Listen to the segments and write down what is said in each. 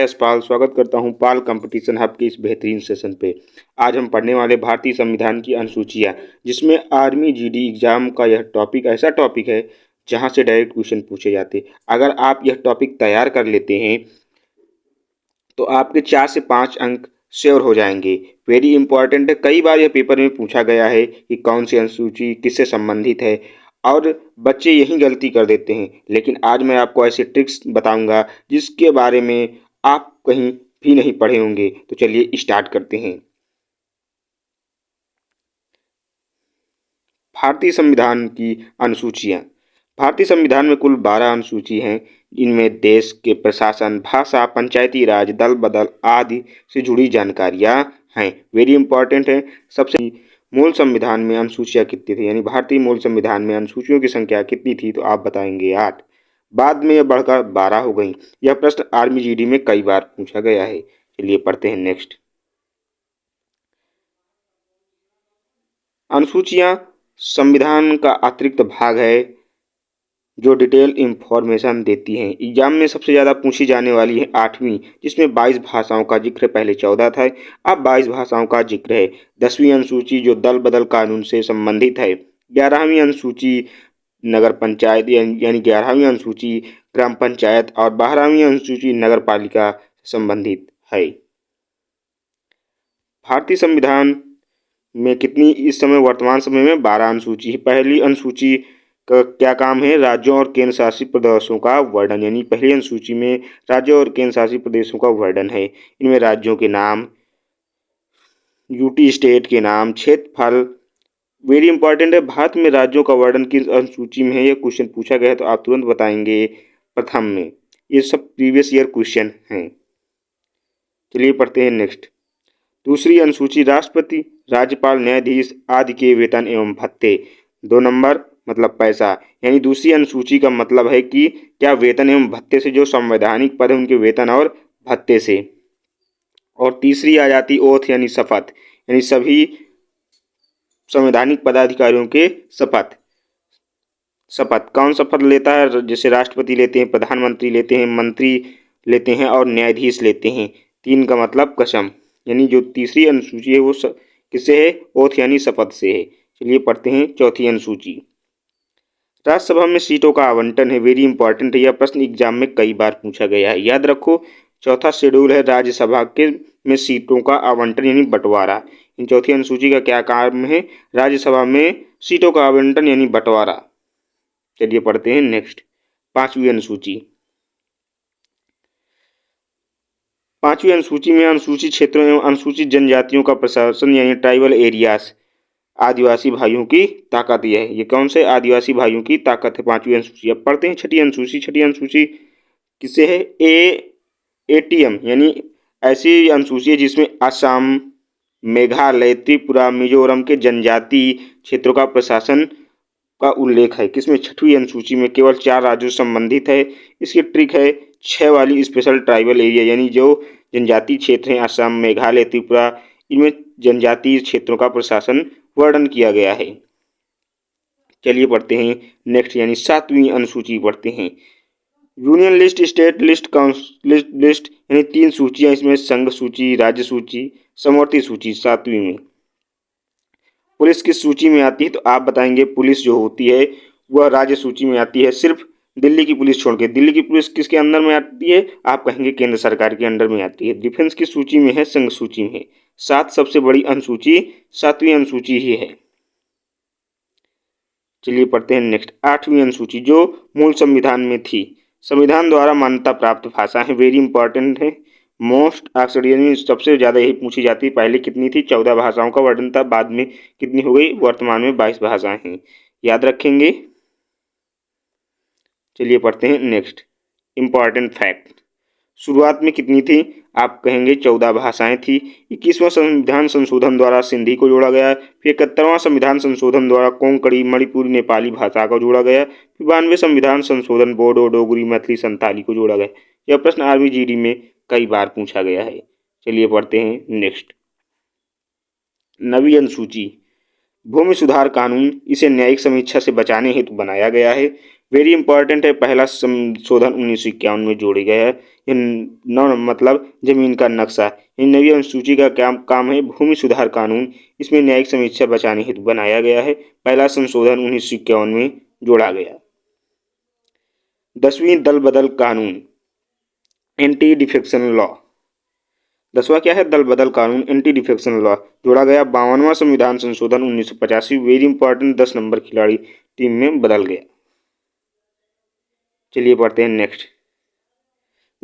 मैं यशपाल स्वागत करता हूं पाल कंपटीशन हब के इस बेहतरीन सेशन पे। आज हम पढ़ने वाले भारतीय संविधान की अनुसूचियां, जिसमें आर्मी जीडी एग्जाम का यह टॉपिक ऐसा टॉपिक है जहां से डायरेक्ट क्वेश्चन पूछे जाते हैं। अगर आप यह टॉपिक तैयार कर लेते हैं तो आपके 4 से 5 अंक श्योर हो जाएंगे। वेरी इंपॉर्टेंट है, कई बार यह पेपर में पूछा गया है कि कौन सी अनुसूची किससे संबंधित है और बच्चे यही गलती कर देते हैं। लेकिन आज मैं आपको ऐसे ट्रिक्स बताऊंगा जिसके बारे में आप कहीं भी नहीं पढ़े होंगे। तो चलिए स्टार्ट करते हैं। भारतीय संविधान की अनुसूचियां। भारतीय संविधान में कुल 12 अनुसूची हैं। इनमें देश के प्रशासन, भाषा, पंचायती राज, दल बदल आदि से जुड़ी जानकारियां हैं। वेरी इंपॉर्टेंट है। सबसे मूल संविधान में अनुसूचियां कितनी थी, यानी भारतीय मूल संविधान में अनुसूचियों की संख्या कितनी थी, तो आप बताएंगे 8। बाद में यह बढ़कर 12 हो गई। यह प्रश्न आर्मी जीडी में कई बार पूछा गया है। चलिए पढ़ते हैं नेक्स्ट। अनुसूचियां संविधान का अतिरिक्त भाग है जो डिटेल इंफॉर्मेशन देती हैं। एग्जाम में सबसे ज़्यादा पूछी जाने वाली है 8वीं, जिसमें 22 भाषाओं का जिक्र, पहले 14 था, अब 22 भाषाओं का जिक्र है। 10वीं अनुसूची जो दल बदल कानून से संबंधित है। 11वीं अनुसूची नगर पंचायत यानी 11वीं अनुसूची ग्राम पंचायत और 12वीं अनुसूची नगर पालिका से संबंधित है। भारतीय संविधान में कितनी इस समय वर्तमान समय में 12 अनुसूची है। पहली अनुसूची का क्या काम है, राज्यों और केंद्र शासित प्रदेशों का वर्णन, यानी पहली अनुसूची में राज्यों और केंद्र शासित प्रदेशों का वर्णन है। इनमें राज्यों के नाम, यूटी स्टेट के नाम, क्षेत्रफल। वेरी इंपॉर्टेंट है, भारत में राज्यों का वर्णन किस अनुसूची में है। यह क्वेश्चन पूछा गया है तो आप तुरंत बताएंगे प्रथम में। ये सब प्रीवियस ईयर क्वेश्चन हैं। चलिए पढ़ते हैं नेक्स्ट। दूसरी अनुसूची राष्ट्रपति, राज्यपाल, न्यायाधीश आदि के वेतन एवं भत्ते। 2 नंबर मतलब पैसा, यानी दूसरी अनुसूची का मतलब है कि क्या वेतन एवं भत्ते से, जो संवैधानिक पद है उनके वेतन और भत्ते से। और तीसरी आ जाती ओथ यानी शपथ, यानी सभी संवैधानिक पदाधिकारियों के शपथ। कौन शपथ लेता है, जैसे राष्ट्रपति लेते हैं, प्रधानमंत्री लेते हैं, मंत्री लेते हैं और न्यायाधीश लेते हैं। 3 का मतलब कसम, यानी जो तीसरी अनुसूची है वो किससे है, ओथ यानी शपथ से है। चलिए पढ़ते हैं चौथी अनुसूची। राज्यसभा में सीटों का आवंटन है। वेरी इंपॉर्टेंट है, यह प्रश्न एग्जाम में कई बार पूछा गया है। याद रखो, चौथा शेड्यूल है राज्यसभा के में सीटों का आवंटन यानी बंटवारा। इन चौथी अनुसूची का क्या काम है, राज्यसभा में सीटों का आवंटन यानी बंटवारा। चलिए पढ़ते हैं नेक्स्ट। 5वीं अनुसूची। 5वीं अनुसूची में अनुसूचित क्षेत्रों एवं अनुसूचित जनजातियों का प्रशासन यानी ट्राइबल एरियाज, आदिवासी भाइयों की ताकत। ये कौन से आदिवासी भाइयों की ताकत है 5वीं अनुसूची। अब पढ़ते हैं छठी अनुसूची। छठी अनुसूची किससे है, एटीएम, यानी ऐसी अनुसूची है जिसमें असम, मेघालय, त्रिपुरा, मिजोरम के जनजातीय क्षेत्रों का प्रशासन का उल्लेख है। किसमें, छठवीं अनुसूची में। केवल 4 राज्यों से संबंधित है। इसकी ट्रिक है 6 वाली स्पेशल ट्राइबल एरिया, यानी जो जनजातीय क्षेत्र हैं असम, मेघालय, त्रिपुरा, इनमें जनजातीय क्षेत्रों का प्रशासन वर्णन किया गया है। चलिए पढ़ते हैं नेक्स्ट, यानी 7वीं अनुसूची पढ़ते हैं। Union list, state list, council list, यानी 3 सूचियां इसमें, संघ सूची, राज्य सूची, समवर्ती सूची। 7वीं में पुलिस किस सूची में आती है, तो आप बताएंगे पुलिस जो होती है वह राज्य सूची में आती है, सिर्फ दिल्ली की पुलिस छोड़ के। दिल्ली की पुलिस किसके अंदर में आती है, आप कहेंगे केंद्र सरकार के अंडर में आती है। डिफेंस की सूची में है, संघ सूची में है। 7 सबसे बड़ी अनुसूची 7वीं अनुसूची ही है। चलिए पढ़ते हैं नेक्स्ट। 8वीं अनुसूची जो मूल संविधान में थी। संविधान द्वारा मान्यता प्राप्त भाषा है। वेरी इंपॉर्टेंट है, मोस्ट आस्क्ड, यानी सबसे ज़्यादा यही पूछी जाती है। पहले कितनी थी, 14 भाषाओं का वर्णन था, बाद में कितनी हो गई, वर्तमान में 22 भाषाएं हैं। याद रखेंगे। चलिए पढ़ते हैं नेक्स्ट। इंपॉर्टेंट फैक्ट, शुरुआत में कितनी थी, आप कहेंगे 14 भाषाएं थी। 21वां संविधान संशोधन द्वारा सिंधी को जोड़ा गया। फिर 71वां संविधान संशोधन द्वारा कोंकणी, मणिपुरी, नेपाली भाषा को जोड़ा गया। फिर 92वें संविधान संशोधन बोडो, डोगरी, मैथिली, संताली को जोड़ा गया। यह प्रश्न आर्मी जीडी में कई बार पूछा गया है। चलिए पढ़ते हैं नेक्स्ट। 9वीं अनुसूची, भूमि सुधार कानून, इसे न्यायिक समीक्षा से बचाने हेतु बनाया गया है। वेरी इंपॉर्टेंट है, पहला संशोधन 1951 में जोड़ी गया है। ये नौ मतलब जमीन का नक्शा। इन नवी अनुसूची का क्या काम है? भूमि सुधार कानून। इसमें न्यायिक समीक्षा बचाने हेतु बनाया गया है। पहला संशोधन 1951 में जोड़ा गया। 10वीं दल बदल कानून, एंटी डिफेक्शन लॉ। 10वां क्या है? दल बदल कानून, एंटी डिफेक्शन लॉ जोड़ा गया। 52वां संविधान संशोधन 1985 वेरी इंपॉर्टेंट 10 नंबर खिलाड़ी टीम में बदल गया। चलिए पढ़ते हैं नेक्स्ट।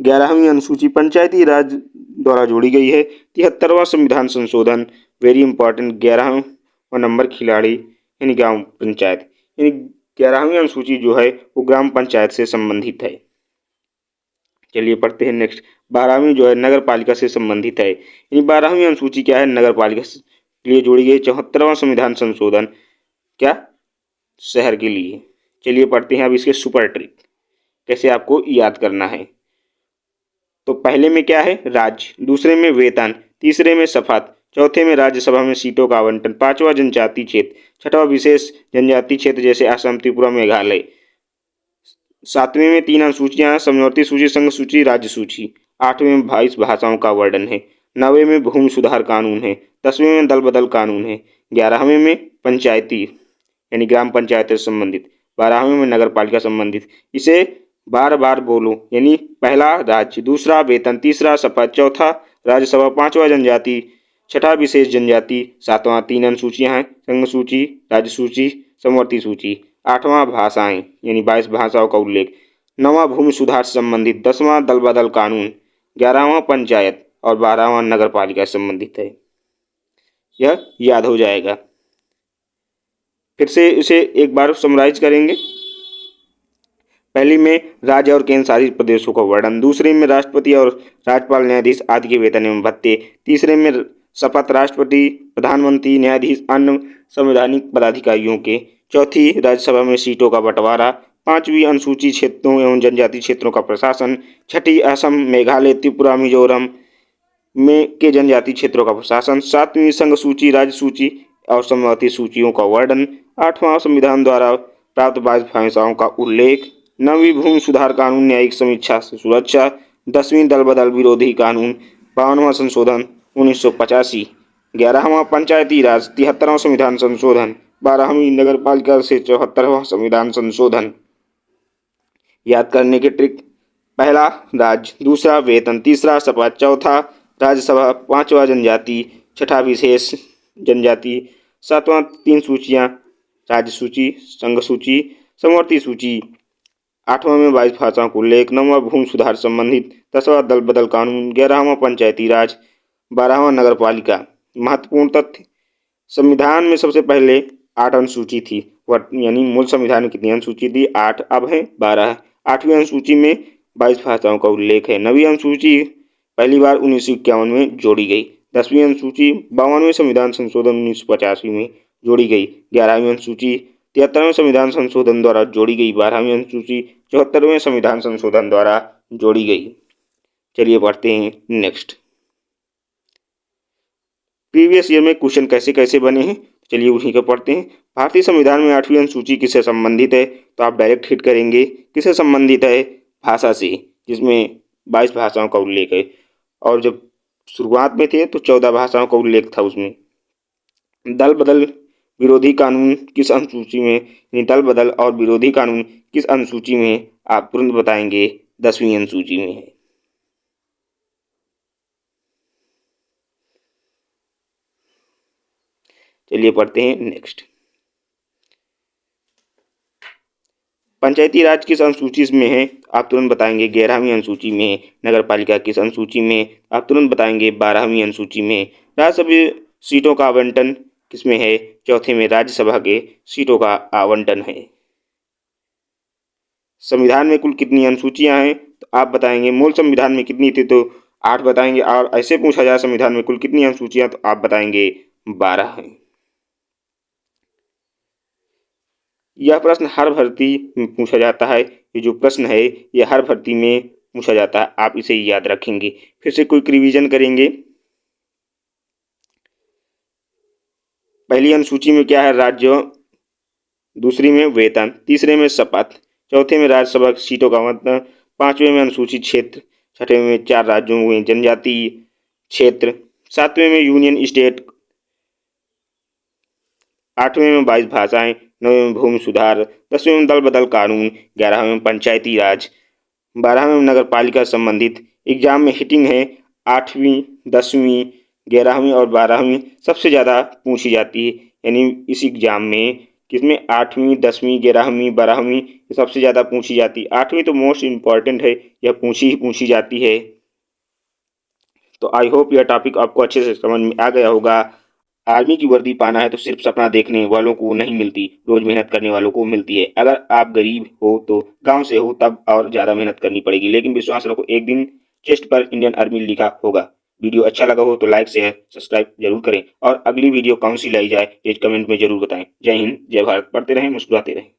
11वीं अनुसूची पंचायती राज द्वारा जोड़ी गई है। 73वां संविधान संशोधन वेरी इंपॉर्टेंट 11वां नंबर खिलाड़ी यानी ग्राम पंचायत, यानी 11वीं अनुसूची जो है वो ग्राम पंचायत से संबंधित है। चलिए पढ़ते हैं नेक्स्ट। 12वीं जो है नगर पालिका से संबंधित है। यानी 12वीं अनुसूची क्या है? नगर पालिका के लिए जोड़ी गई। 74वां संविधान संशोधन क्या? शहर के लिए। चलिए पढ़ते हैं अब इसके सुपर ट्रिक, कैसे आपको याद करना है। तो पहले में क्या है? राज्य, दूसरे में वेतन, तीसरे में शपथ, चौथे में राज्यसभा में सीटों का आवंटन, पांचवा जनजाति क्षेत्र, छठवां विशेष जनजाति क्षेत्र जैसे असम, त्रिपुरा, मेघालय, सातवें में 3 अनुसूचियां, समवर्ती सूची, संघ सूची, राज्य सूची, आठवें में 22 भाषाओं का वर्णन है, 9वें में भूमि सुधार कानून है, 10वें में दल बदल कानून है, 11वें में पंचायती यानी ग्राम पंचायत से संबंधित, 12वें में नगर पालिका संबंधित। इसे बार बार बोलो, यानी पहला राज्य, दूसरा वेतन, तीसरा शपथ, चौथा राज्यसभा, पांचवा जनजाति, छठा विशेष जनजाति, सातवां 3 अनुसूचियां हैं, संघ सूची, राज्य सूची, समवर्ती सूची, आठवां भाषाएं यानी 22 भाषाओं का उल्लेख, नौवां भूमि सुधार से संबंधित, 10वां दल बदल कानून, 11वां पंचायत और 12वां नगर पालिका से संबंधित है। यह याद हो जाएगा। फिर से इसे एक बार समराइज करेंगे। पहली में राज्य और केंद्र शासित प्रदेशों का वर्णन, दूसरे में राष्ट्रपति और राज्यपाल, न्यायाधीश आदि के वेतन एवं भत्ते, तीसरे में शपथ, राष्ट्रपति, प्रधानमंत्री, न्यायाधीश, अन्य संवैधानिक पदाधिकारियों के, चौथी राज्यसभा में सीटों का बंटवारा, पांचवी अनुसूचित क्षेत्रों एवं जनजाति क्षेत्रों का प्रशासन, छठी असम, मेघालय, त्रिपुरा, मिजोरम में के जनजाति क्षेत्रों का प्रशासन, सातवीं संघ सूची, राज्य सूची और समवर्ती सूचियों का वर्णन, आठवां संविधान द्वारा प्राप्त 22 भाषाओं का उल्लेख, 9वीं भूमि सुधार कानून, न्यायिक समीक्षा से सुरक्षा, 10वीं दल बदल विरोधी कानून, 52वां संशोधन 1985, 11वां पंचायती राज, 73वां संविधान संशोधन, 12वीं नगर पालिका से 74वां संविधान संशोधन। याद करने के ट्रिक, पहला राज्य, दूसरा वेतन, तीसरा शपथ, चौथा राज्यसभा, पांचवा जनजाति, छठा विशेष जनजाति, सातवां 3 सूचियां, राज्य सूची, संघ सूची, समवर्ती सूची, आठवां में 22 भाषाओं का उल्लेख, 9वां भूमि सुधार संबंधित, 10वां दल बदल कानून, 11वां पंचायती राज, 12वां नगर पालिका। महत्वपूर्ण तथ्य, संविधान में सबसे पहले 8 अनुसूची थी, यानी मूल संविधान में कितनी अनुसूची थी? 8, अब है 12। 8वीं अनुसूची में 22 भाषाओं का उल्लेख है। 9वीं अनुसूची पहली बार 1951 में जोड़ी गई। 10वीं अनुसूची 52वें संविधान संशोधन 1985 में जोड़ी गई। 11वीं अनुसूची 73वें संविधान संशोधन द्वारा जोड़ी गई। 12वीं अनुसूची 74वें संविधान संशोधन द्वारा जोड़ी गई। चलिए पढ़ते हैं नेक्स्ट। प्रीवियस ईयर में क्वेश्चन कैसे कैसे बने हैं, चलिए उन्हीं को पढ़ते हैं। भारतीय संविधान में 8वीं अनुसूची किससे संबंधित है? तो आप डायरेक्ट हिट करेंगे। किससे संबंधित है? भाषा से, जिसमें 22 भाषाओं का उल्लेख है। और जब शुरुआत में थे तो 14 भाषाओं का उल्लेख था उसमें। दल बदल विरोधी कानून किस अनुसूची में, यानी दल बदल और विरोधी कानून किस अनुसूची में? आप तुरंत बताएंगे 10वीं अनुसूची में है। चलिए पढ़ते हैं नेक्स्ट। पंचायती राज किस अनुसूची में है? आप तुरंत बताएंगे 11वीं अनुसूची में। नगर पालिका किस अनुसूची में? आप तुरंत बताएंगे 12वीं अनुसूची में। राज्यसभा सीटों का आवंटन किसमें है? चौथे में राज्यसभा के सीटों का आवंटन है। संविधान में कुल कितनी अनुसूचियां हैं? तो आप बताएंगे मूल संविधान में कितनी थी, तो 8 बताएंगे। और ऐसे पूछा जाए संविधान में कुल कितनी अनुसूचियां, तो आप बताएंगे 12 हैं। यह प्रश्न हर भर्ती में पूछा जाता है। ये जो प्रश्न है ये हर भर्ती में पूछा जाता है, आप इसे याद रखेंगे। फिर से क्विक रिवीजन करेंगे। पहली अनुसूची में क्या है? राज्य, दूसरी में वेतन, तीसरे में शपथ, चौथे में राज्यसभा सीटों का मतलब, पांचवें में अनुसूचित क्षेत्र, छठवें में 4 राज्यों में जनजातीय क्षेत्र, सातवें में यूनियन स्टेट, आठवें में 22 भाषाएं, नौवें में भूमि सुधार, 10वें में दल बदल कानून, 11वें में पंचायती राज, 12वें में नगर पालिका संबंधित। एग्जाम में हिटिंग है 8वीं, 10वीं, 11वीं और 12वीं सबसे ज़्यादा पूछी जाती है। यानी इस एग्जाम में किसमें 8वीं, 10वीं, 11वीं, 12वीं सबसे ज़्यादा पूछी जाती है। 8वीं तो मोस्ट इम्पॉर्टेंट है, यह पूछी ही पूछी जाती है। तो आई होप यह टॉपिक आपको अच्छे से समझ में आ गया होगा। आर्मी की वर्दी पाना है तो सिर्फ सपना देखने वालों को नहीं मिलती, रोज मेहनत करने वालों को मिलती है। अगर आप गरीब हो तो गांव से हो तब और ज़्यादा मेहनत करनी पड़ेगी, लेकिन विश्वास रखो एक दिन चेस्ट पर इंडियन आर्मी लिखा होगा। वीडियो अच्छा लगा हो तो लाइक शेयर सब्सक्राइब जरूर करें और अगली वीडियो कौन सी लाई जाए ये कमेंट में जरूर बताएं। जय हिंद, जय भारत। पढ़ते रहें, मुस्कुराते रहें।